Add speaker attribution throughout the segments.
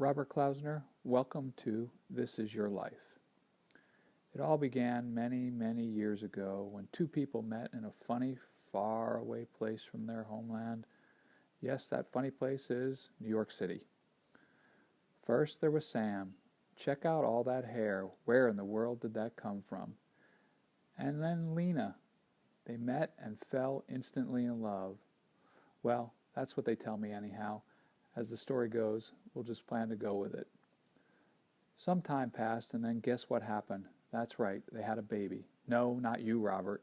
Speaker 1: Robert Klausner, welcome to This Is Your Life. It all began many, many years ago when two people met in a funny, far-away place from their homeland. Yes, that funny place is New York City. First, there was Sam. Check out all that hair. Where in the world did that come from? And then Lena. They met and fell instantly in love. Well, that's what they tell me anyhow. As the story goes, we'll just plan to go with it. Some time passed, and then guess what happened? That's right, they had a baby. No, not you, Robert.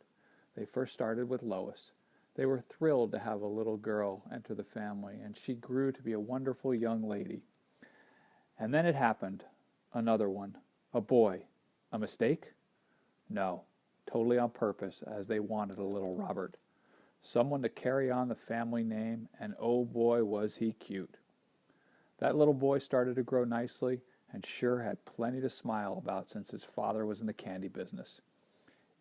Speaker 1: They first started with Lois. They were thrilled to have a little girl enter the family, and she grew to be a wonderful young lady. And then it happened. Another one. A boy. A mistake? No, totally on purpose, as they wanted a little Robert. Someone to carry on the family name, and oh boy was he cute. That little boy started to grow nicely and sure had plenty to smile about since his father was in the candy business.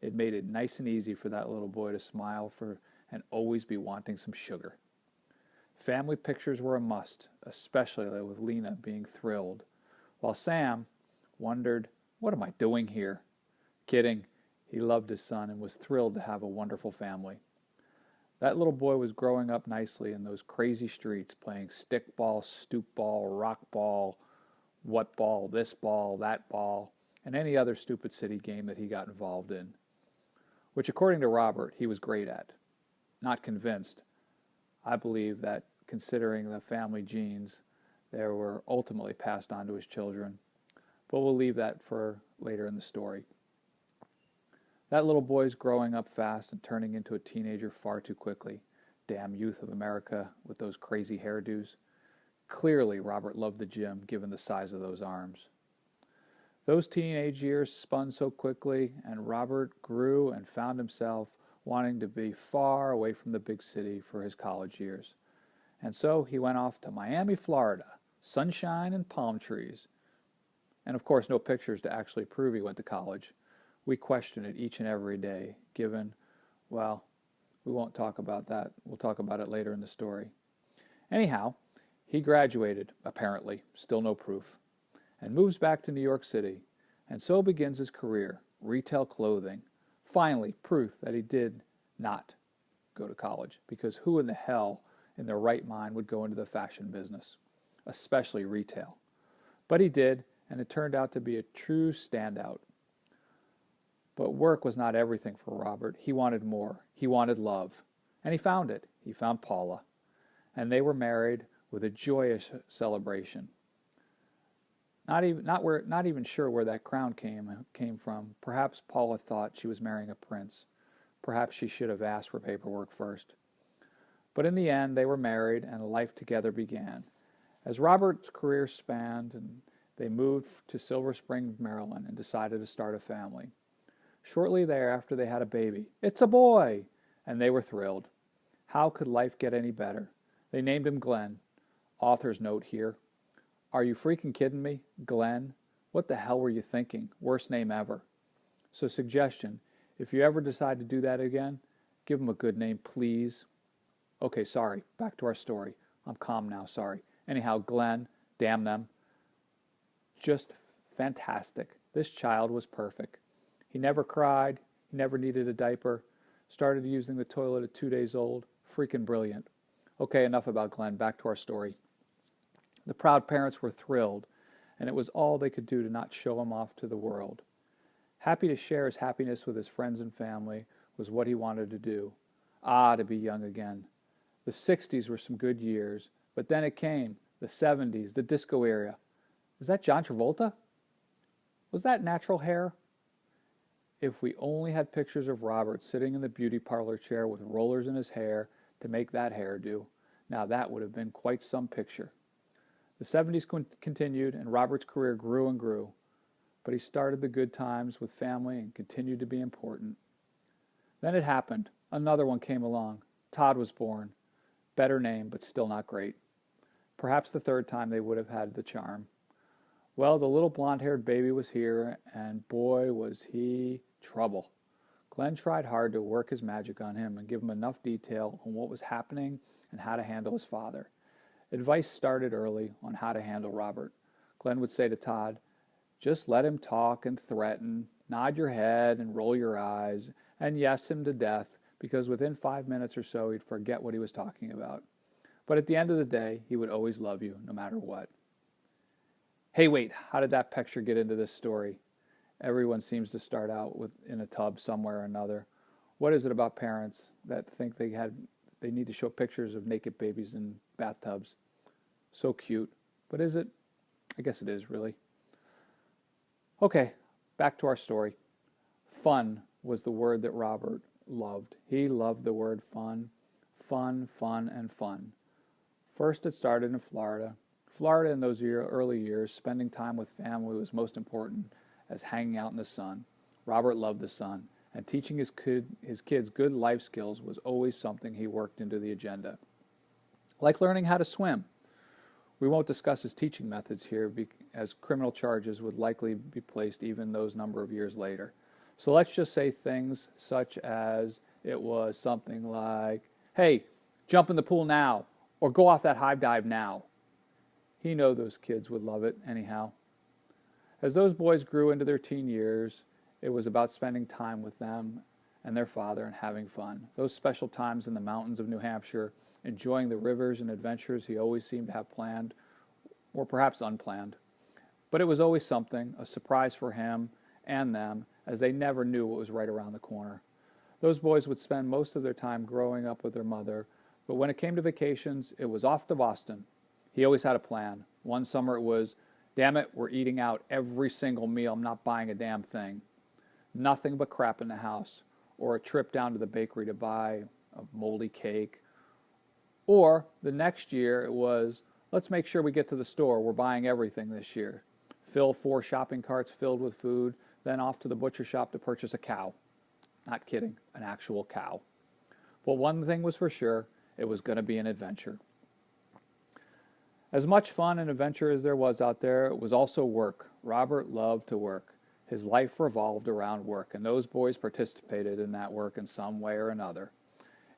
Speaker 1: It made it nice and easy for that little boy to smile for and always be wanting some sugar. Family pictures were a must, especially with Lena being thrilled, while Sam wondered, what am I doing here? Kidding, he loved his son and was thrilled to have a wonderful family. That little boy was growing up nicely in those crazy streets, playing stickball, stoop ball, rock ball, what ball, this ball, that ball, and any other stupid city game that he got involved in, which according to Robert, he was great at. Not convinced. I believe that considering the family genes, they were ultimately passed on to his children, but we'll leave that for later in the story. That little boy's growing up fast and turning into a teenager far too quickly. Damn youth of America with those crazy hairdos. Clearly, Robert loved the gym, given the size of those arms. Those teenage years spun so quickly, and Robert grew and found himself wanting to be far away from the big city for his college years. And so he went off to Miami, Florida, sunshine and palm trees. And of course, no pictures to actually prove he went to college. We question it each and every day, given, well, we won't talk about that. We'll talk about it later in the story. Anyhow, he graduated, apparently, still no proof, and moves back to New York City, and so begins his career, retail clothing. Finally, proof that he did not go to college, because who in the hell in their right mind would go into the fashion business, especially retail? But he did, and it turned out to be a true standout. But work was not everything for Robert. He wanted more. He wanted love. And he found it. He found Paula. And they were married with a joyous celebration. Not even sure where that crown came from. Perhaps Paula thought she was marrying a prince. Perhaps she should have asked for paperwork first. But in the end, they were married and a life together began. As Robert's career spanned, and they moved to Silver Spring, Maryland, and decided to start a family. Shortly thereafter, they had a baby. It's a boy! And they were thrilled. How could life get any better? They named him Glenn. Author's note here. Are you freaking kidding me? Glenn? What the hell were you thinking? Worst name ever. So suggestion, if you ever decide to do that again, give him a good name, please. Okay, sorry. Back to our story. I'm calm now, sorry. Anyhow, Glenn, damn them. Just fantastic. This child was perfect. He never cried. He never needed a diaper. Started using the toilet at 2 days old. Freaking brilliant. Okay, enough about Glenn. Back to our story. The proud parents were thrilled, and it was all they could do to not show him off to the world. Happy to share his happiness with his friends and family was what he wanted to do. Ah, to be young again. The 60s were some good years, but then it came. The 70s, the disco era. Is that John Travolta? Was that natural hair? If we only had pictures of Robert sitting in the beauty parlor chair with rollers in his hair to make that hairdo, now that would have been quite some picture. The 70s continued, and Robert's career grew and grew, but he started the good times with family and continued to be important. Then it happened. Another one came along. Todd was born. Better name, but still not great. Perhaps the third time they would have had the charm. Well, the little blonde-haired baby was here, and boy, was he trouble. Glenn tried hard to work his magic on him and give him enough detail on what was happening and how to handle his father. Advice started early on how to handle Robert. Glenn would say to Todd, "Just let him talk and threaten, nod your head and roll your eyes, and yes him to death, because within 5 minutes or so he'd forget what he was talking about. But at the end of the day, he would always love you, no matter what." Hey, wait, how did that picture get into this story? Everyone seems to start out in a tub somewhere or another. What is it about parents that think they need to show pictures of naked babies in bathtubs? So cute. But is it? I guess it is, really. Okay, back to our story. Fun was the word that Robert loved. He loved the word fun. Fun, fun, and fun. First, it started in Florida. Florida in those early years, spending time with family was most important as hanging out in the sun. Robert loved the sun, and teaching his kids good life skills was always something he worked into the agenda. Like learning how to swim. We won't discuss his teaching methods here, as criminal charges would likely be placed even those number of years later. So let's just say things such as it was something like, "Hey, jump in the pool now," or "Go off that high dive now." He knew those kids would love it anyhow. As those boys grew into their teen years, it was about spending time with them and their father and having fun. Those special times in the mountains of New Hampshire, enjoying the rivers and adventures he always seemed to have planned, or perhaps unplanned. But it was always something, a surprise for him and them, as they never knew what was right around the corner. Those boys would spend most of their time growing up with their mother, but when it came to vacations, it was off to Boston. He always had a plan. One summer it was, "Damn it, we're eating out every single meal. I'm not buying a damn thing." Nothing but crap in the house. Or a trip down to the bakery to buy a moldy cake. Or the next year it was, "Let's make sure we get to the store. We're buying everything this year." Fill 4 shopping carts filled with food, then off to the butcher shop to purchase a cow. Not kidding, an actual cow. But one thing was for sure, it was going to be an adventure. As much fun and adventure as there was out there, it was also work. Robert loved to work. His life revolved around work, and those boys participated in that work in some way or another.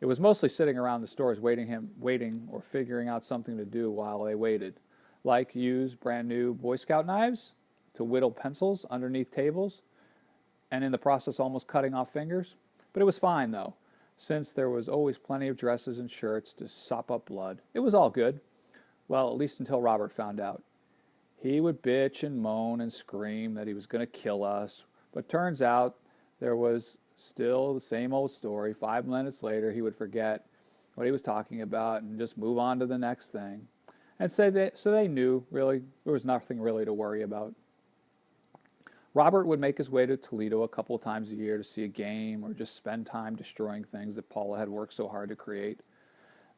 Speaker 1: It was mostly sitting around the stores waiting or figuring out something to do while they waited, like use brand new Boy Scout knives to whittle pencils underneath tables, and in the process almost cutting off fingers. But it was fine, though, since there was always plenty of dresses and shirts to sop up blood. It was all good. Well, at least until Robert found out. He would bitch and moan and scream that he was going to kill us, but turns out there was still the same old story. 5 minutes later, he would forget what he was talking about and just move on to the next thing. And so they knew, really, there was nothing really to worry about. Robert would make his way to Toledo a couple times a year to see a game or just spend time destroying things that Paula had worked so hard to create.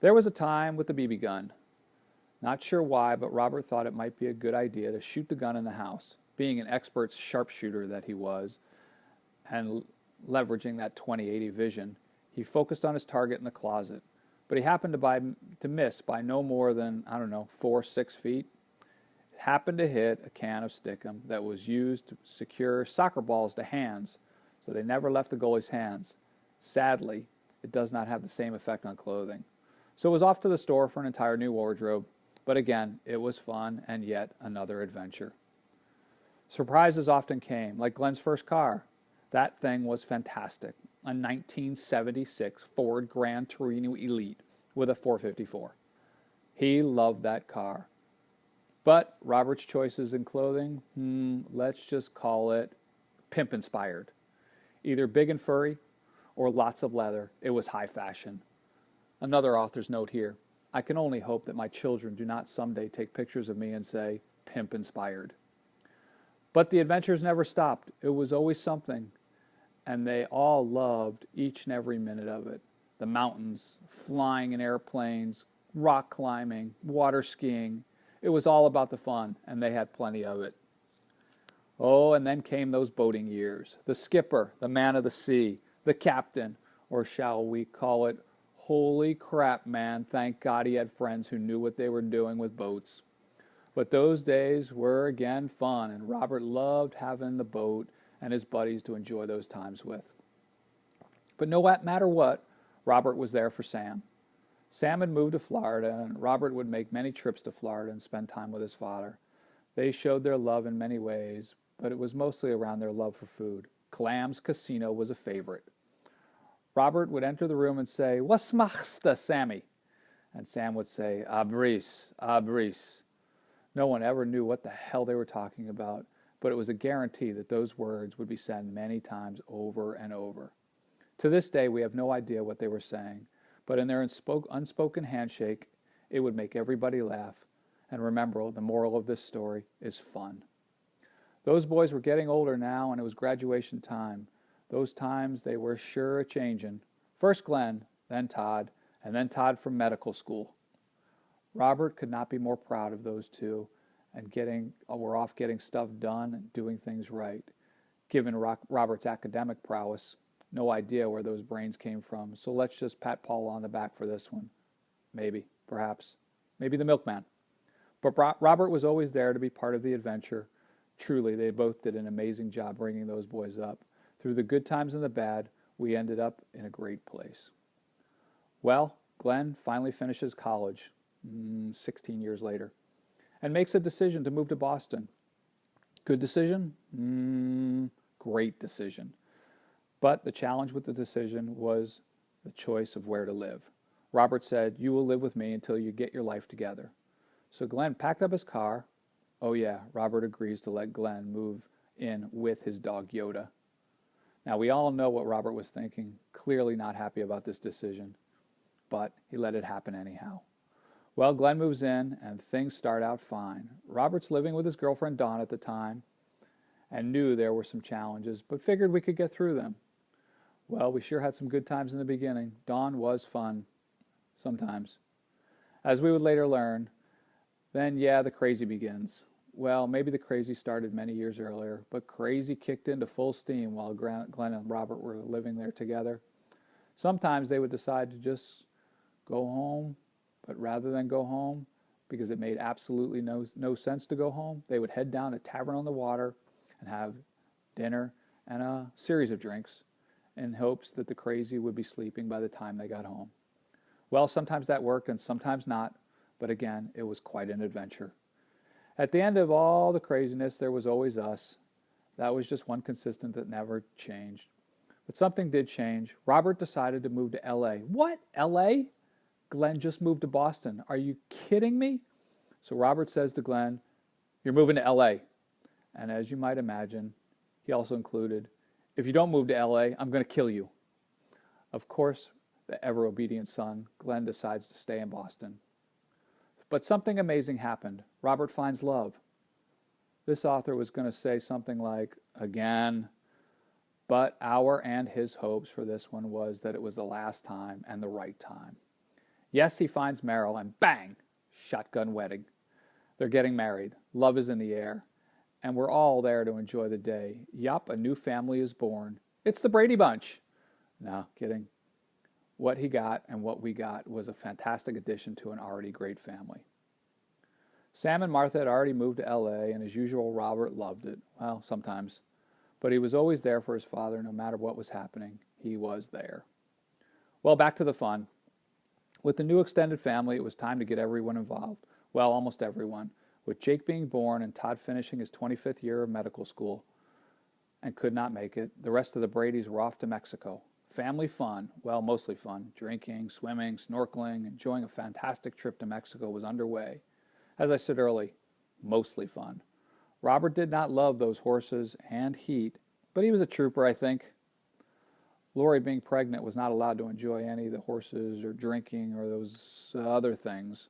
Speaker 1: There was a time with the BB gun. Not sure why, but Robert thought it might be a good idea to shoot the gun in the house. Being an expert sharpshooter that he was, and leveraging that 20/80 vision, he focused on his target in the closet. But he happened to miss by no more than, 4-6 feet. It happened to hit a can of Stickum that was used to secure soccer balls to hands, so they never left the goalie's hands. Sadly, it does not have the same effect on clothing. So it was off to the store for an entire new wardrobe. But again, it was fun and yet another adventure. Surprises often came, like Glenn's first car. That thing was fantastic. A 1976 Ford Gran Torino Elite with a 454. He loved that car. But Robert's choices in clothing, let's just call it pimp-inspired. Either big and furry or lots of leather. It was high fashion. Another author's note here. I can only hope that my children do not someday take pictures of me and say, "pimp-inspired." But the adventures never stopped. It was always something, and they all loved each and every minute of it. The mountains, flying in airplanes, rock climbing, water skiing. It was all about the fun, and they had plenty of it. Oh, and then came those boating years. The skipper, the man of the sea, the captain, or shall we call it, holy crap, man, thank God he had friends who knew what they were doing with boats. But those days were again fun, and Robert loved having the boat and his buddies to enjoy those times with. But no matter what, Robert was there for Sam. Sam had moved to Florida, and Robert would make many trips to Florida and spend time with his father. They showed their love in many ways, but it was mostly around their love for food. Clam's Casino was a favorite. Robert would enter the room and say, "Was machst du, Sammy?" And Sam would say, "A bris, a bris." No one ever knew what the hell they were talking about, but it was a guarantee that those words would be said many times over and over. To this day, we have no idea what they were saying, but in their unspoken handshake, it would make everybody laugh. And remember, the moral of this story is fun. Those boys were getting older now, and it was graduation time. Those times, they were sure a-changin'. First Glenn, then Todd, and then Todd from medical school. Robert could not be more proud of those two, and were off getting stuff done and doing things right. Given Robert's academic prowess, no idea where those brains came from, so let's just pat Paul on the back for this one. Maybe, perhaps, maybe the milkman. But Robert was always there to be part of the adventure. Truly, they both did an amazing job bringing those boys up. Through the good times and the bad, we ended up in a great place. Well, Glenn finally finishes college, 16 years later, and makes a decision to move to Boston. Good decision? Great decision. But the challenge with the decision was the choice of where to live. Robert said, "You will live with me until you get your life together." So Glenn packed up his car. Oh yeah, Robert agrees to let Glenn move in with his dog Yoda. Now we all know what Robert was thinking, clearly not happy about this decision, but he let it happen anyhow. Well, Glenn moves in and things start out fine. Robert's living with his girlfriend Dawn at the time and knew there were some challenges, but figured we could get through them. Well, we sure had some good times in the beginning. Dawn was fun, sometimes. As we would later learn, then yeah, the crazy begins. Well, maybe the crazy started many years earlier, but crazy kicked into full steam while Glenn and Robert were living there together. Sometimes they would decide to just go home, but rather than go home, because it made absolutely no sense to go home, they would head down to Tavern on the Water and have dinner and a series of drinks in hopes that the crazy would be sleeping by the time they got home. Well, sometimes that worked and sometimes not, but again, it was quite an adventure. At the end of all the craziness, there was always us. That was just one consistent that never changed. But something did change. Robert decided to move to L.A. What? L.A.? Glenn just moved to Boston. Are you kidding me? So Robert says to Glenn, "You're moving to L.A." And as you might imagine, he also included, "If you don't move to L.A., I'm going to kill you." Of course, the ever-obedient son, Glenn decides to stay in Boston. But something amazing happened. Robert finds love. This author was going to say something like, "Again," but our and his hopes for this one was that it was the last time and the right time. Yes, he finds Meryl, and bang, shotgun wedding. They're getting married. Love is in the air. And we're all there to enjoy the day. Yup, a new family is born. It's the Brady Bunch. No, kidding. What he got and what we got was a fantastic addition to an already great family. Sam and Martha had already moved to L.A., and as usual, Robert loved it. Well, sometimes. But he was always there for his father, no matter what was happening. He was there. Well, back to the fun. With the new extended family, it was time to get everyone involved. Well, almost everyone. With Jake being born and Todd finishing his 25th year of medical school and could not make it, the rest of the Bradys were off to Mexico. Family fun, well, mostly fun. Drinking, swimming, snorkeling, enjoying a fantastic trip to Mexico was underway. As I said earlier, mostly fun. Robert did not love those horses and heat, but he was a trooper, I think. Lori, being pregnant, was not allowed to enjoy any of the horses or drinking or those other things,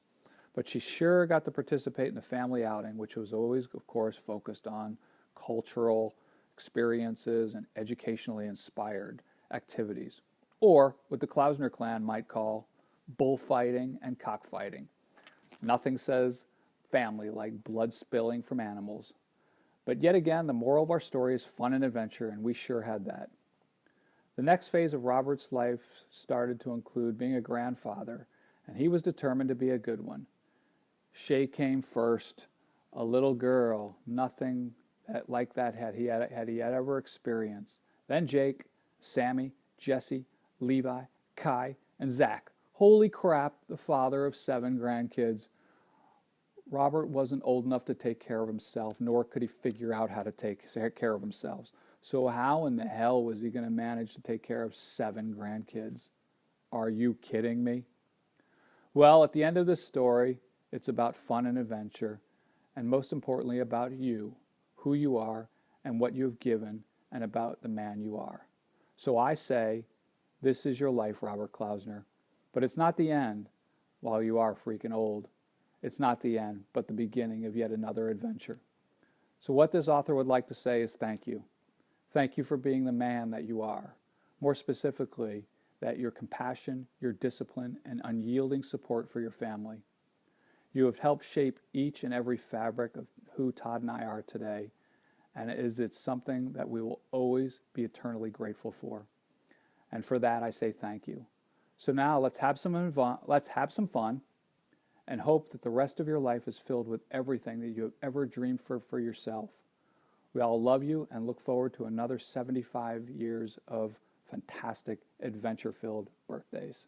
Speaker 1: but she sure got to participate in the family outing, which was always, of course, focused on cultural experiences and educationally inspired activities, or what the Klausner clan might call bullfighting and cockfighting. Nothing says family like blood spilling from animals. But yet again, the moral of our story is fun and adventure, and we sure had that. The next phase of Robert's life started to include being a grandfather, and he was determined to be a good one. Shay came first, a little girl, nothing like that had he ever experienced. Then Jake, Sammy, Jesse, Levi, Kai, and Zach. Holy crap, the father of 7 grandkids. Robert wasn't old enough to take care of himself, nor could he figure out how to take care of himself. So how in the hell was he going to manage to take care of 7 grandkids? Are you kidding me? Well, at the end of this story, it's about fun and adventure, and most importantly about you, who you are, and what you have given, and about the man you are. So I say, this is your life, Robert Klausner. But it's not the end, while you are freaking old. It's not the end, but the beginning of yet another adventure. So what this author would like to say is thank you. Thank you for being the man that you are. More specifically, that your compassion, your discipline, and unyielding support for your family. You have helped shape each and every fabric of who Todd and I are today, and it's something that we will always be eternally grateful for. And for that, I say thank you. So now let's have some fun and hope that the rest of your life is filled with everything that you have ever dreamed for yourself. We all love you and look forward to another 75 years of fantastic adventure-filled birthdays.